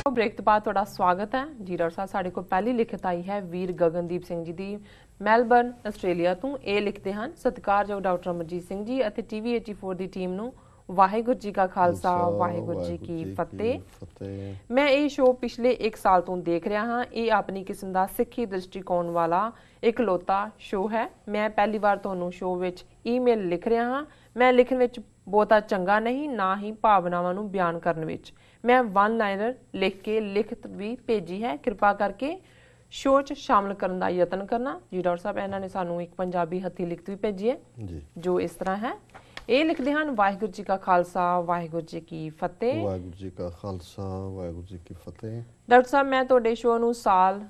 Break तो बाद थोड़ा स्वागत है जी। डॉक्टर साहब साढ़े को पहली लिखत आई है वीर गगनदीप सिंह जी की मैलबर्न आस्ट्रेलिया तो ये लिखते हैं सत्कारयोग डॉक्टर अमरजीत सिंह जी और TV 84 की टीम नूं वाहिगुरू जी का खालसा वाहिगुरू जी की फतेह। मैं ये शो पिछले 1 साल तो देख रहा हाँ। ये अपनी किस्म का सिੱਖੀ दृष्टिकोण वाला इकलौता शो है। मैं पहली बार तुहानूं शो विच ईमेल लिख रहा हाँ। मैं लिखण विच बहुता चंगा नहीं ना ही भावनावां नूं बयान करन विच। मैं वन लाइनर लिख के लिखत भी भेजी है। कृपा करके शो च शामिल करने का यतन करना जी। डॉक्टर साहब इन्होंने सानू एक पंजाबी हथी लिखत भी भेजी है जी, जो इस तरह है। ये लिखते हैं वाहिगुरू जी का खालसा वाहिगुरू जी की फतेह। वाहिगुरू जी का खालसा वाहिगुरू जी की फतेह। डॉक्टर साहब मैं तुहाडे शो नूं साल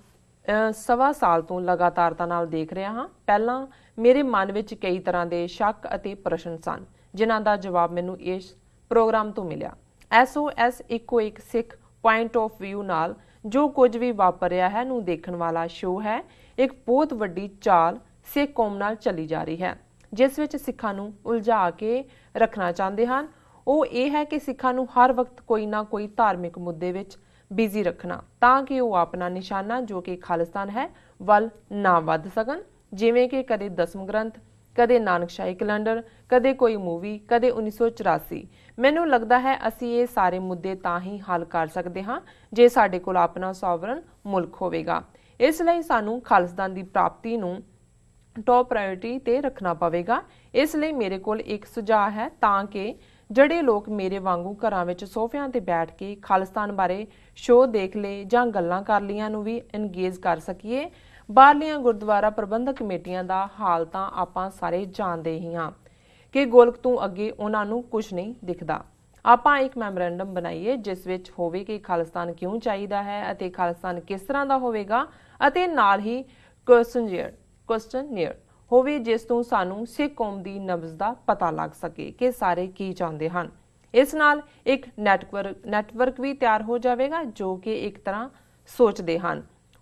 सवा साल तो लगातारता नाल देख रहा हाँ। पहला मेरे मन विच कई तरह के शक अते प्रश्न सन जिन्हां दा जवाब मैनूं इस प्रोग्राम तो मिलिया। SOS इको एक सिख पॉइंट ऑफ व्यू नाल जो कुछ भी वापर रहा है नूं देखण वाला शो है। एक बहुत वड्डी चाल सिख कौम नाल चली जा रही है जिस विच सिखां नूं उलझा के रखना चाहते हैं। वो ये है कि सिखां नूं हर वक्त कोई ना कोई धार्मिक मुद्दे विच बिजी रखना ताकि वो अपना निशाना जो कि खालिस्तान है वल ना वध सकन। जिवें कि कदे दसम ग्रंथ, कदे नानकशाही कैलेंडर, कदे कोई मूवी, कदे 1984। मैनूं लगता है असी ये सारे मुद्दे तां ही हल कर सकते हाँ जे साडे कोल अपना सॉवरन मुल्क होवेगा। इसलिए सानूं खालिस्तान की प्राप्ति नूं टॉप प्रायोरिटी ते रखना पवेगा। इसलिए मेरे कोल एक सुझाव है ताकि ਜਿਹੜੇ लोग मेरे वांगू घरां विच सोफियां ते बैठ के खालिस्तान बारे शो देख ले जां गल्लां कर लियां नूं भी एंगेज कर सकीए। बाहरलियां गुरुद्वारा प्रबंधक कमेटियां दा हाल तां आपां सारे जाणदे ही हाँ कि गोलक तों अगे उन्हां नूं कुछ नहीं दिखदा। आपां एक मैमोरेंडम बनाइए जिस विच होवे कि खालिस्तान क्यों चाहीदा है अते खालिस्तान किस तरह दा होवेगा अते नाल ही क्वेश्चननियर होवे जिस तों सानू सिख कौम दी नब्ज़ दा पता लग सके कि सारे की चाहते हैं। इस नाल एक नैटवर्क भी तैयार हो जाएगा जो कि एक तरह सोचते हैं।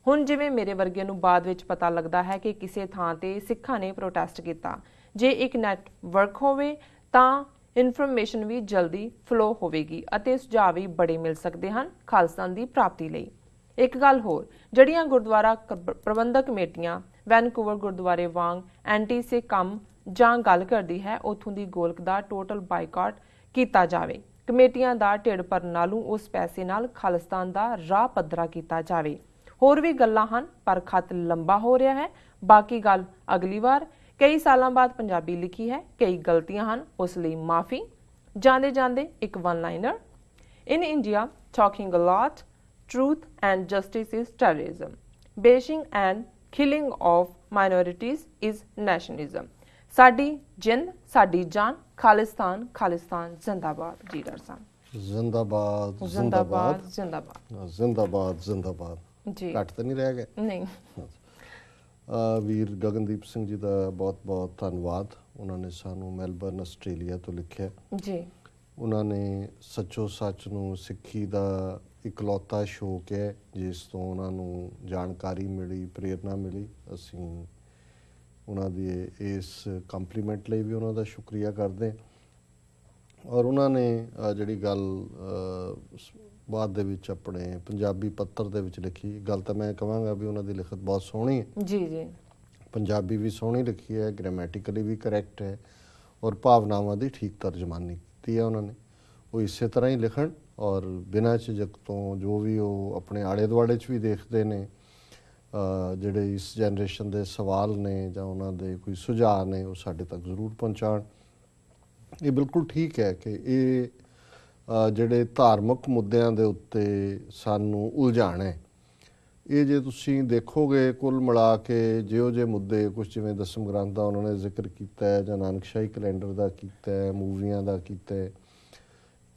हुण जिवें मेरे वर्गे नूं बाद विच पता लगता है कि किसी थां ते सिखां ने प्रोटेस्ट किया। जे एक नैटवर्क होवे तां इनफॉर्मेशन भी जल्दी फ्लो होवेगी अते सुझाव भी बड़े मिल सकते हैं खालिस्तान की प्राप्ति लई। एक गल होर जड़ियां गुरुद्वारा प्रबंधक कमेटियां वैनकूवर गुरुद्वारे वांग एंटी से कम जां गल करदी है उत्थों दी गोलक दा टोटल बाइकाट कीता जावे। कमेटियां दा ढिड भरन नालों उस पैसे नाल खालिस्तान दा राह पद्धरा कीता जावे। होर भी गल्लां हन पर खत लंबा हो रहा है। बाकी गल अगली बार। कई सालों बाद पंजाबी लिखी है, कई गलतियां हन उस लई माफ़ी। जांदे जांदे एक one liner. In India talking a lot truth and justice is terrorism. Bashing and killing of minorities is nationalism. साडी जिंद साडी जान खालिस्तान खालिस्तान जिंदाबाद जी। डॉक्टर साहब जिंदाबाद जिंदाबाद जिंदाबाद जिंदाबाद जिंदाबाद जी। घट तो नहीं रह गए नहीं। वीर गगनदीप सिंह जी का बहुत बहुत धन्यवाद। उन्होंने सानू मैलबर्न आस्ट्रेलिया तो लिखा जी। उन्होंने सच्चो सच नूं सिੱਖੀ ਦਾ इकलौता शौक है जिस तो उन्होंने जानकारी मिली प्रेरणा मिली। असी उन्होंने इस कंप्लीमेंट लिए भी उन्होंने शुक्रिया करते और उन्होंने जी गल बाद दे विच अपने पंजाबी पत्तर दे विच लिखी गल तो मैं कहांगा भी उन्होंने लिखत बहुत सोहनी है जी जी। पंजाबी भी सोहनी लिखी है, ग्रामैटिकली भी करैक्ट है और भावनावां दी ठीक तर्जमानी की है उन्होंने। वो इस तरह ही लिखण और बिना झिझक तो जो भी वो अपने आले दुआले भी देखते हैं जिहड़े इस जनरेशन के सवाल ने जां उन्हां दे कोई सुझाव ने वो साडे तक जरूर पहुँचाण। ये बिल्कुल ठीक है कि ये जिहड़े धार्मिक मुद्दों के उत्ते सानू उलझाण है। ये जे तुसीं देखोगे कुल मिला के जिहो जे मुद्दे कुछ जिवें दसम ग्रंथ का उन्होंने जिक्र किया है जां नानकशाही कैलेंडर का किया है, मूवियां का किया है,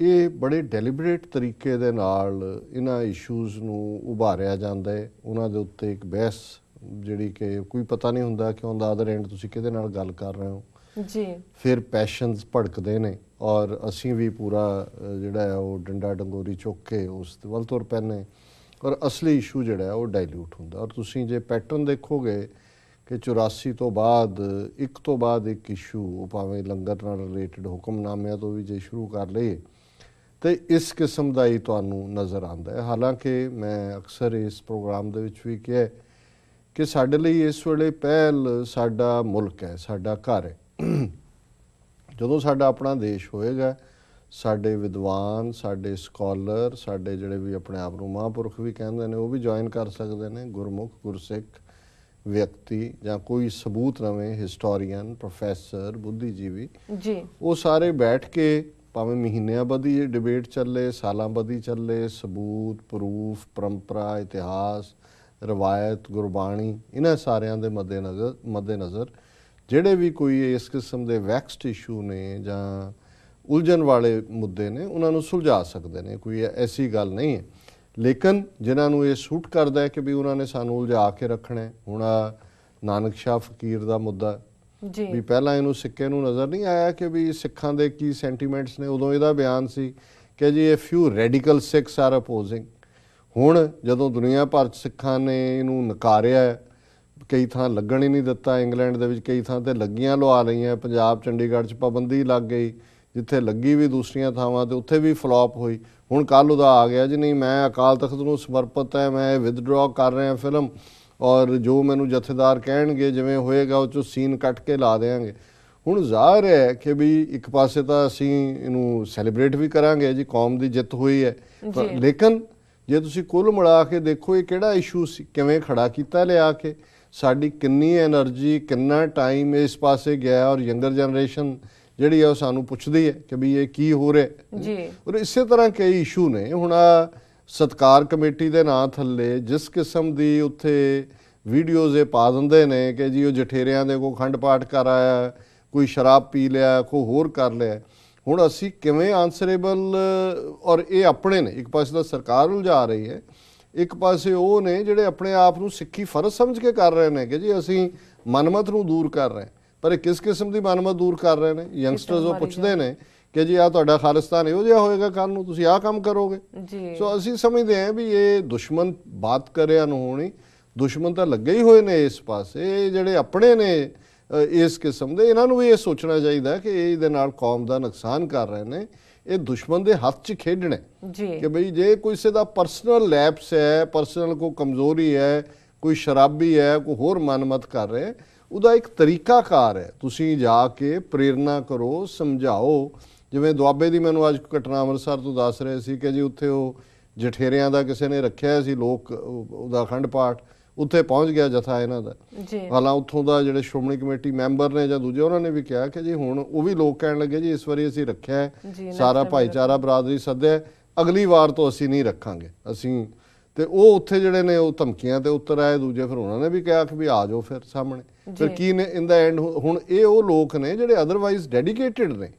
ये बड़े डेलीबरेट तरीके दे नाल इन्हां इशूज़ नूं उभारिया जांदा है। उन्हां दे उत्ते एक बहस जिहड़ी कि कोई पता नहीं हुंदा कि ऑन द अदर एंड तुसीं किहदे नाल गल कर रहे हो जी। फिर पैशनस भड़कदे ने और असीं भी पूरा जिहड़ा है वो डंडा डंगोरी चुक के उस वल तुर पैने और असली इशू जिहड़ा है वो डाइल्यूट हुंदा। और तुसीं जे पैटर्न देखोगे कि 84 तो बाद एक इशू भावें लंगर नाल रिलेटेड हुक्मनामिਆਂ तो भी जे शुरू कर लईए ਤੇ ਇਸ ਕਿਸਮ ਦਾ ਹੀ ਤੁਹਾਨੂੰ ਨਜ਼ਰ ਆਉਂਦਾ ਹੈ। ਹਾਲਾਂਕਿ ਮੈਂ ਅਕਸਰ ਇਸ ਪ੍ਰੋਗਰਾਮ ਦੇ ਵਿੱਚ ਵੀ ਕਿਹਾ ਕਿ ਸਾਡੇ ਲਈ ਇਸ ਵੇਲੇ ਪਹਿਲ ਸਾਡਾ ਮੁਲਕ ਹੈ, ਸਾਡਾ ਘਰ ਹੈ। ਜਦੋਂ ਸਾਡਾ ਆਪਣਾ ਦੇਸ਼ ਹੋਏਗਾ, ਸਾਡੇ ਵਿਦਵਾਨ, ਸਾਡੇ ਸਕਾਲਰ, ਸਾਡੇ ਜਿਹੜੇ ਵੀ ਆਪਣੇ ਆਪ ਨੂੰ ਮਹਾਂਪੁਰਖ ਵੀ ਕਹਿੰਦੇ ਨੇ, ਉਹ ਵੀ ਜੁਆਇਨ ਕਰ ਸਕਦੇ ਨੇ। ਗੁਰਮੁਖ, ਗੁਰਸਿੱਖ ਵਿਅਕਤੀ ਜਾਂ ਕੋਈ ਸਬੂਤ ਨਵੇਂ ਹਿਸਟੋਰੀਅਨ, ਪ੍ਰੋਫੈਸਰ, ਬੁੱਧੀਜੀਵੀ ਜੀ, ਉਹ ਸਾਰੇ ਬੈਠ ਕੇ ਭਾਵੇਂ ਮਹੀਨਿਆਂ ਬੱਧੀ ਇਹ ਡਿਬੇਟ ਚੱਲੇ, ਸਾਲਾਂ ਬੱਧੀ ਚੱਲੇ, ਸਬੂਤ, ਪ੍ਰੂਫ, ਪਰੰਪਰਾ, ਇਤਿਹਾਸ, ਰਵਾਇਤ, ਗੁਰਬਾਣੀ, ਇਹਨਾਂ ਸਾਰਿਆਂ ਦੇ ਮੱਦੇਨਜ਼ਰ ਜਿਹੜੇ ਵੀ ਕੋਈ ਇਸ ਕਿਸਮ ਦੇ ਵੈਕਸਡ ਇਸ਼ੂ ਨੇ ਜਾਂ ਉਲਝਣ ਵਾਲੇ ਮੁੱਦੇ ਨੇ, ਉਹਨਾਂ ਨੂੰ ਸੁਲਝਾ ਸਕਦੇ ਨੇ। ਕੋਈ ਐਸੀ ਗੱਲ ਨਹੀਂ ਹੈ। ਲੇਕਿਨ ਜਿਨ੍ਹਾਂ ਨੂੰ ਇਹ ਸੂਟ ਕਰਦਾ ਹੈ ਕਿ ਵੀ ਉਹਨਾਂ ਨੇ ਸਾਨੂੰ ਉਲਝਾ ਕੇ ਰੱਖਣਾ ਹੈ, ਹੁਣ ਨਾਨਕ ਸ਼ਾਹ ਫਕੀਰ ਦਾ ਮੁੱਦਾ ਜੀ, ਵੀ ਪਹਿਲਾਂ ਇਹਨੂੰ ਸਿੱਕੇ ਨੂੰ ਨਜ਼ਰ ਨਹੀਂ ਆਇਆ ਕਿ ਵੀ ਸਿੱਖਾਂ ਦੇ ਕੀ ਸੈਂਟੀਮੈਂਟਸ ਨੇ। ਉਦੋਂ ਇਹਦਾ ਬਿਆਨ ਸੀ ਕਿ ਜੀ ਇਹ ਫਿਊ ਰੈਡੀਕਲ ਸਿੱਖਸ ਆਰ ਅਪੋਜ਼ਿੰਗ। ਹੁਣ ਜਦੋਂ ਦੁਨੀਆ ਭਰ 'ਚ ਸਿੱਖਾਂ ਨੇ ਇਹਨੂੰ ਨਕਾਰਿਆ, ਕਈ ਥਾਂ ਲੱਗਣ ਹੀ ਨਹੀਂ ਦਿੱਤਾ, ਇੰਗਲੈਂਡ ਦੇ ਵਿੱਚ ਕਈ ਥਾਂ ਤੇ ਲੱਗੀਆਂ ਲਵਾ ਲਈਆਂ, ਪੰਜਾਬ ਚੰਡੀਗੜ੍ਹ 'ਚ ਪਾਬੰਦੀ ਲੱਗ ਗਈ, ਜਿੱਥੇ ਲੱਗੀ ਵੀ ਦੂਸਰੀਆਂ ਥਾਵਾਂ ਤੇ ਉੱਥੇ ਵੀ ਫਲॉप ਹੋਈ। ਹੁਣ ਕੱਲ੍ਹ ਉਹਦਾ ਆ ਗਿਆ ਜੀ ਨਹੀਂ, ਮੈਂ ਅਕਾਲ ਤਖਤ ਨੂੰ ਸਮਰਪਿਤ ਹੈ, ਮੈਂ ਵਿਦਡਰਾਅ ਕਰ ਰਿਹਾ ਫਿਲਮ, ਔਰ ਜੋ ਮੈਨੂੰ ਜਥੇਦਾਰ ਕਹਿਣਗੇ ਜਿਵੇਂ ਹੋਏਗਾ ਉਹ 'ਚੋਂ ਸੀਨ ਕੱਟ ਕੇ ਲਾ ਦੇਵਾਂਗੇ। ਹੁਣ ਜ਼ਾਹਰ ਹੈ ਕਿ ਵੀ ਇੱਕ ਪਾਸੇ ਤਾਂ ਅਸੀਂ ਇਹਨੂੰ ਸੈਲੀਬ੍ਰੇਟ ਵੀ ਕਰਾਂਗੇ ਜੀ, ਕੌਮ ਦੀ ਜਿੱਤ ਹੋਈ ਹੈ, ਲੇਕਿਨ ਜੇ ਤੁਸੀਂ ਕੁੱਲ ਮਿਲਾ ਕੇ ਦੇਖੋ ਇਹ ਕਿਹੜਾ ਇਸ਼ੂ ਸੀ, ਕਿਵੇਂ ਖੜਾ ਕੀਤਾ ਲਿਆ ਕੇ, ਸਾਡੀ ਕਿੰਨੀ ਐਨਰਜੀ, ਕਿੰਨਾ ਟਾਈਮ ਇਸ ਪਾਸੇ ਗਿਆ, ਔਰ ਯੰਗਰ ਜਨਰੇਸ਼ਨ ਜਿਹੜੀ ਹੈ ਉਹ ਸਾਨੂੰ ਪੁੱਛਦੀ ਹੈ ਕਿ ਵੀ ਇਹ ਕੀ ਹੋ ਰਿਹਾ ਜੀ। ਔਰ ਇਸੇ ਤਰ੍ਹਾਂ ਕਈ ਇਸ਼ੂ ਨੇ। ਹੁਣ ਸਤਕਾਰ ਕਮੇਟੀ ਦੇ ਨਾਂ ਥੱਲੇ ਜਿਸ ਕਿਸਮ ਦੀ ਉੱਥੇ ਵੀਡੀਓਜ਼ ਇਹ ਪਾ ਦਿੰਦੇ ਨੇ ਕਿ ਜੀ ਉਹ ਜਠੇਰਿਆਂ ਦੇ ਕੋਈ ਅਖੰਡ ਪਾਠ ਕਰ ਆਇਆ, ਕੋਈ ਸ਼ਰਾਬ ਪੀ ਲਿਆ, ਕੋਈ ਹੋਰ ਕਰ ਲਿਆ। ਹੁਣ ਅਸੀਂ ਕਿਵੇਂ ਆਨਸਰੇਬਲ, ਔਰ ਇਹ ਆਪਣੇ ਨੇ, ਇੱਕ ਪਾਸੇ ਤਾਂ ਸਰਕਾਰ ਉਲਝਾ ਰਹੀ ਹੈ, ਇੱਕ ਪਾਸੇ ਉਹ ਨੇ ਜਿਹੜੇ ਆਪਣੇ ਆਪ ਨੂੰ ਸਿੱਖੀ ਫਰਜ਼ ਸਮਝ ਕੇ ਕਰ ਰਹੇ ਨੇ ਕਿ ਜੀ ਅਸੀਂ ਮਨਮਤ ਨੂੰ ਦੂਰ ਕਰ ਰਹੇ। ਪਰ ਇਹ ਕਿਸ ਕਿਸਮ ਦੀ ਮਨਮਤ ਦੂਰ ਕਰ ਰਹੇ ਨੇ? ਯੰਗਸਟਰਸ ਉਹ ਪੁੱਛਦੇ ਨੇ ਕਿ ਜੀ ਆਹ ਤੁਹਾਡਾ ਖਾਲਿਸਤਾਨ ਇਹੋ ਜਿਹਾ ਹੋਏਗਾ, ਕੱਲ੍ਹ ਨੂੰ ਤੁਸੀਂ ਆਹ ਕੰਮ ਕਰੋਗੇ। ਸੋ ਅਸੀਂ ਸਮਝਦੇ ਹਾਂ ਵੀ ਇਹ ਦੁਸ਼ਮਣ ਬਾਤ ਕਰਿਆ ਨੂੰ ਹੋਣੀ, ਦੁਸ਼ਮਣ ਤਾਂ ਲੱਗੇ ਹੀ ਹੋਏ ਨੇ ਇਸ ਪਾਸੇ। ਜਿਹੜੇ ਆਪਣੇ ਨੇ ਇਸ ਕਿਸਮ ਦੇ, ਇਹਨਾਂ ਨੂੰ ਵੀ ਇਹ ਸੋਚਣਾ ਚਾਹੀਦਾ ਕਿ ਇਹ ਇਹਦੇ ਨਾਲ ਕੌਮ ਦਾ ਨੁਕਸਾਨ ਕਰ ਰਹੇ ਨੇ। ਇਹ ਦੁਸ਼ਮਣ ਦੇ ਹੱਥ 'ਚ ਖੇਡਣਾ ਕਿ ਬਈ ਜੇ ਕਿਸੇ ਦਾ ਪਰਸਨਲ ਲੈਪਸ ਹੈ, ਪਰਸਨਲ ਕੋਈ ਕਮਜ਼ੋਰੀ ਹੈ, ਕੋਈ ਸ਼ਰਾਬੀ ਹੈ, ਕੋਈ ਹੋਰ ਮਨਮਤ ਕਰ ਰਿਹਾ, ਉਹਦਾ ਇੱਕ ਤਰੀਕਾਕਾਰ ਹੈ। ਤੁਸੀਂ ਜਾ ਕੇ ਪ੍ਰੇਰਨਾ ਕਰੋ, ਸਮਝਾਓ। ਜਿਵੇਂ ਦੁਆਬੇ ਦੀ ਮੈਨੂੰ ਅੱਜ ਘਟਨਾ ਅੰਮ੍ਰਿਤਸਰ ਤੋਂ ਦੱਸ ਰਹੇ ਸੀ ਕਿ ਜੀ ਉੱਥੇ ਉਹ ਜਠੇਰਿਆਂ ਦਾ ਕਿਸੇ ਨੇ ਰੱਖਿਆ ਸੀ ਲੋਕ ਉਹਦਾ ਅਖੰਡ ਪਾਠ, ਉੱਥੇ ਪਹੁੰਚ ਗਿਆ ਜਥਾ ਇਹਨਾਂ ਦਾ। ਹਾਲਾਂ ਉੱਥੋਂ ਦਾ ਜਿਹੜੇ ਸ਼੍ਰੋਮਣੀ ਕਮੇਟੀ ਮੈਂਬਰ ਨੇ ਜਾਂ ਦੂਜੇ, ਉਹਨਾਂ ਨੇ ਵੀ ਕਿਹਾ ਕਿ ਜੀ ਹੁਣ ਉਹ ਵੀ ਲੋਕ ਕਹਿਣ ਲੱਗੇ ਜੀ ਇਸ ਵਾਰੀ ਅਸੀਂ ਰੱਖਿਆ, ਸਾਰਾ ਭਾਈਚਾਰਾ ਬਰਾਦਰੀ ਸੱਦਿਆ, ਅਗਲੀ ਵਾਰ ਤੋਂ ਅਸੀਂ ਨਹੀਂ ਰੱਖਾਂਗੇ ਅਸੀਂ। ਤੇ ਉਹ ਉੱਥੇ ਜਿਹੜੇ ਨੇ ਉਹ ਧਮਕੀਆਂ ਤੇ ਉਤਰ ਆਏ ਦੂਜੇ, ਫਿਰ ਉਹਨਾਂ ਨੇ ਵੀ ਕਿਹਾ ਕਿ ਵੀ ਆ ਜਾਓ ਫਿਰ ਸਾਹਮਣੇ। ਫਿਰ ਕੀ ਨੇ ਇਨ ਦਾ ਐਂਡ, ਹੁਣ ਇਹ ਉਹ ਲੋਕ ਨੇ ਜਿਹੜੇ ਅਦਰਵਾਈਜ਼ ਡੈਡੀਕੇਟਿਡ ਨੇ।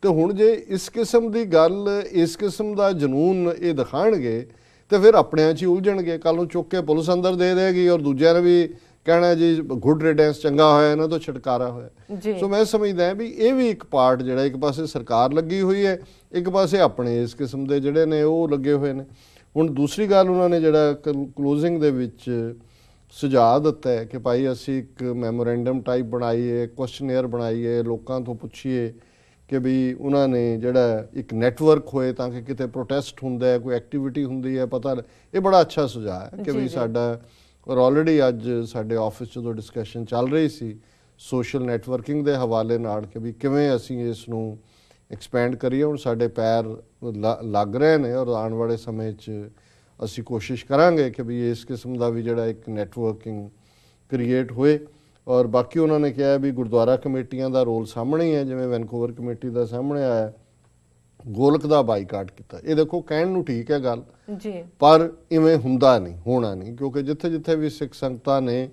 ਤੇ ਹੁਣ ਜੇ ਇਸ ਕਿਸਮ ਦੀ ਗੱਲ, ਇਸ ਕਿਸਮ ਦਾ ਜਨੂਨ ਇਹ ਦਿਖਾਣਗੇ ਤੇ ਫਿਰ ਆਪਣਿਆਂ 'ਚ ਹੀ ਉਲਝਣਗੇ। ਕੱਲ੍ਹ ਨੂੰ ਚੁੱਕ ਕੇ ਪੁਲਿਸ ਅੰਦਰ ਦੇ ਦੇਗੀ ਔਰ ਦੂਜਿਆਂ ਨੇ ਵੀ ਕਹਿਣਾ ਜੀ ਗੁੱਡ ਰਿਡੈਂਸ, ਚੰਗਾ ਹੋਇਆ ਇਹਨਾਂ ਤੋਂ ਛੁਟਕਾਰਾ ਹੋਇਆ। ਸੋ ਮੈਂ ਸਮਝਦਾ ਵੀ ਇਹ ਵੀ ਇੱਕ ਪਾਰਟ ਜਿਹੜਾ, ਇੱਕ ਪਾਸੇ ਸਰਕਾਰ ਲੱਗੀ ਹੋਈ ਹੈ, ਇੱਕ ਪਾਸੇ ਆਪਣੇ ਇਸ ਕਿਸਮ ਦੇ ਜਿਹੜੇ ਨੇ ਉਹ ਲੱਗੇ ਹੋਏ ਨੇ। ਹੁਣ ਦੂਸਰੀ ਗੱਲ ਉਹਨਾਂ ਨੇ ਜਿਹੜਾ ਕਲੋਜ਼ਿੰਗ ਦੇ ਵਿੱਚ ਸੁਝਾਅ ਦਿੱਤਾ ਹੈ ਕਿ ਭਾਈ ਅਸੀਂ ਇੱਕ ਮੈਮੋਰੈਂਡਮ ਟਾਈਪ ਬਣਾਈਏ, ਕੁਐਸਚਨੇਅਰ ਬਣਾਈਏ, ਲੋਕਾਂ ਤੋਂ ਪੁੱਛੀਏ ਕਿ ਵੀ ਉਹਨਾਂ ਨੇ ਜਿਹੜਾ ਇੱਕ ਨੈਟਵਰਕ ਹੋਏ ਤਾਂ ਕਿ ਕਿਤੇ ਪ੍ਰੋਟੈਸਟ ਹੁੰਦਾ ਹੈ, ਕੋਈ ਐਕਟੀਵਿਟੀ ਹੁੰਦੀ ਹੈ, ਪਤਾ। ਇਹ ਬੜਾ ਅੱਛਾ ਸੁਝਾਅ ਹੈ ਕਿ ਵੀ ਸਾਡਾ, ਔਰ ਆਲਰੇਡੀ ਅੱਜ ਸਾਡੇ ਆਫਿਸ 'ਚ ਜਦੋਂ ਡਿਸਕਸ਼ਨ ਚੱਲ ਰਹੀ ਸੀ ਸੋਸ਼ਲ ਨੈਟਵਰਕਿੰਗ ਦੇ ਹਵਾਲੇ ਨਾਲ ਕਿ ਵੀ ਕਿਵੇਂ ਅਸੀਂ ਇਸ ਨੂੰ ਐਕਸਪੈਂਡ ਕਰੀਏ। ਹੁਣ ਸਾਡੇ ਪੈਰ ਲੱਗ ਰਹੇ ਨੇ ਔਰ ਆਉਣ ਵਾਲੇ ਸਮੇਂ 'ਚ ਅਸੀਂ ਕੋਸ਼ਿਸ਼ ਕਰਾਂਗੇ ਕਿ ਵੀ ਇਸ ਕਿਸਮ ਦਾ ਵੀ ਜਿਹੜਾ ਇੱਕ ਨੈਟਵਰਕਿੰਗ ਕ੍ਰੀਏਟ ਹੋਏ। ਔਰ ਬਾਕੀ ਉਹਨਾਂ ਨੇ ਕਿਹਾ ਵੀ ਗੁਰਦੁਆਰਾ ਕਮੇਟੀਆਂ ਦਾ ਰੋਲ ਸਾਹਮਣੇ ਹੀ ਹੈ, ਜਿਵੇਂ ਵੈਨਕੂਵਰ ਕਮੇਟੀ ਦਾ ਸਾਹਮਣੇ ਆਇਆ, ਗੋਲਕ ਦਾ ਬਾਈਕਾਟ ਕੀਤਾ। ਇਹ ਦੇਖੋ ਕਹਿਣ ਨੂੰ ਠੀਕ ਹੈ ਗੱਲ, ਪਰ ਇਵੇਂ ਹੁੰਦਾ ਨਹੀਂ, ਹੋਣਾ ਨਹੀਂ, ਕਿਉਂਕਿ ਜਿੱਥੇ ਜਿੱਥੇ ਵੀ ਸਿੱਖ ਸੰਗਤਾਂ ਨੇ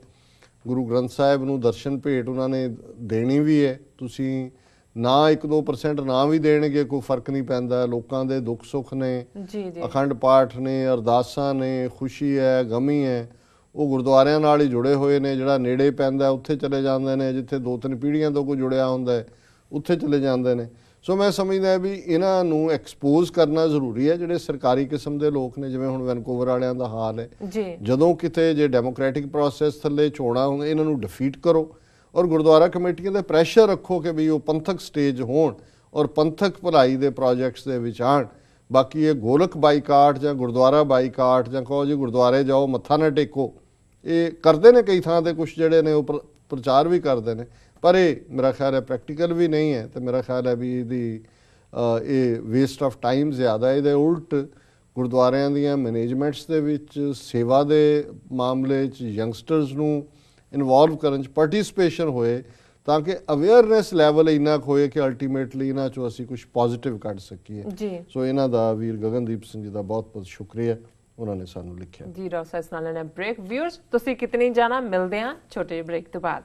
ਗੁਰੂ ਗ੍ਰੰਥ ਸਾਹਿਬ ਨੂੰ ਦਰਸ਼ਨ ਭੇਟ ਉਹਨਾਂ ਨੇ ਦੇਣੀ ਵੀ ਹੈ। ਤੁਸੀਂ ਨਾ 1-2% ਨਾ ਵੀ ਦੇਣਗੇ, ਕੋਈ ਫਰਕ ਨਹੀਂ ਪੈਂਦਾ। ਲੋਕਾਂ ਦੇ ਦੁੱਖ ਸੁੱਖ ਨੇ, ਅਖੰਡ ਪਾਠ ਨੇ, ਅਰਦਾਸਾਂ ਨੇ, ਖੁਸ਼ੀ ਹੈ, ਗਮੀ ਹੈ, ਉਹ ਗੁਰਦੁਆਰਿਆਂ ਨਾਲ ਹੀ ਜੁੜੇ ਹੋਏ ਨੇ। ਜਿਹੜਾ ਨੇੜੇ ਪੈਂਦਾ ਉੱਥੇ ਚਲੇ ਜਾਂਦੇ ਨੇ, ਜਿੱਥੇ 2-3 ਪੀੜ੍ਹੀਆਂ ਤੋਂ ਕੋਈ ਜੁੜਿਆ ਹੁੰਦਾ ਹੈ ਉੱਥੇ ਚਲੇ ਜਾਂਦੇ ਨੇ। ਸੋ ਮੈਂ ਸਮਝਦਾ ਵੀ ਇਹਨਾਂ ਨੂੰ ਐਕਸਪੋਜ਼ ਕਰਨਾ ਜ਼ਰੂਰੀ ਹੈ। ਜਿਹੜੇ ਸਰਕਾਰੀ ਕਿਸਮ ਦੇ ਲੋਕ ਨੇ, ਜਿਵੇਂ ਹੁਣ ਵੈਨਕੂਵਰ ਵਾਲਿਆਂ ਦਾ ਹਾਲ ਹੈ, ਜਦੋਂ ਕਿਤੇ ਜੇ ਡੈਮੋਕ੍ਰੈਟਿਕ ਪ੍ਰੋਸੈਸ ਥੱਲੇ ਚੋਣਾਂ ਹੁੰਦੇ, ਇਹਨਾਂ ਨੂੰ ਡਿਫੀਟ ਕਰੋ ਔਰ ਗੁਰਦੁਆਰਾ ਕਮੇਟੀਆਂ ਦੇ ਪ੍ਰੈਸ਼ਰ ਰੱਖੋ ਕਿ ਵੀ ਉਹ ਪੰਥਕ ਸਟੇਜ ਹੋਣ ਔਰ ਪੰਥਕ ਭਲਾਈ ਦੇ ਪ੍ਰੋਜੈਕਟਸ ਦੇ ਵਿੱਚ ਆਉਣ। ਬਾਕੀ ਇਹ ਗੋਲਕ ਬਾਈਕਾਟ ਜਾਂ ਗੁਰਦੁਆਰਾ ਬਾਈਕਾਟ ਜਾਂ ਕਹੋ ਜੀ ਗੁਰਦੁਆਰੇ ਜਾਓ ਮੱਥਾ ਨਾ ਟੇਕੋ, ਇਹ ਕਰਦੇ ਨੇ ਕਈ ਥਾਂ ਤੇ ਕੁਝ ਜਿਹੜੇ ਨੇ ਉਹ ਪ੍ਰਚਾਰ ਵੀ ਕਰਦੇ ਨੇ, ਪਰ ਇਹ ਮੇਰਾ ਖਿਆਲ ਹੈ ਪ੍ਰੈਕਟੀਕਲ ਵੀ ਨਹੀਂ ਹੈ ਤੇ ਮੇਰਾ ਖਿਆਲ ਹੈ ਵੀ ਇਹਦੀ ਇਹ ਵੇਸਟ ਆਫ ਟਾਈਮ ਜ਼ਿਆਦਾ ਹੈ। ਇਹਦੇ ਉਲਟ ਗੁਰਦੁਆਰਿਆਂ ਦੀਆਂ ਮੈਨੇਜਮੈਂਟਸ ਦੇ ਵਿੱਚ ਸੇਵਾ ਦੇ ਮਾਮਲੇ 'ਚ ਯੰਗਸਟਰਸ ਨੂੰ ਇਨਵੋਲਵ ਕਰਨ 'ਚ ਪਾਰਟਿਸਿਪੇਸ਼ਨ ਹੋਏ ਤਾਂ ਕਿ ਅਵੇਅਰਨੈਸ ਲੈਵਲ ਇੰਨਾ ਕੁ ਹੋਏ ਕਿ ਅਲਟੀਮੇਟਲੀ ਇਹਨਾਂ 'ਚੋਂ ਅਸੀਂ ਕੁਝ ਪੋਜ਼ਿਟਿਵ ਕੱਢ ਸਕੀਏ ਜੀ। ਸੋ ਇਹਨਾਂ ਦਾ ਵੀਰ ਗਗਨਦੀਪ ਸਿੰਘ ਜੀ ਦਾ ਬਹੁਤ ਬਹੁਤ ਸ਼ੁਕਰੀਆ, ਉਹਨਾਂ ਨੇ ਸਾਨੂੰ ਲਿਖਿਆ ਜੀ। ਡਾਕਟਰ ਸਾਹਿਬ ਨਾਲ ਲੈਣਾ ਬ੍ਰੇਕ। ਵਿਊਅਰਸ ਤੁਸੀਂ ਕਿਤਨੀ ਜਾਣਾ, ਮਿਲਦੇ ਹਾਂ ਛੋਟੇ ਬ੍ਰੇਕ ਤੋਂ ਬਾਅਦ।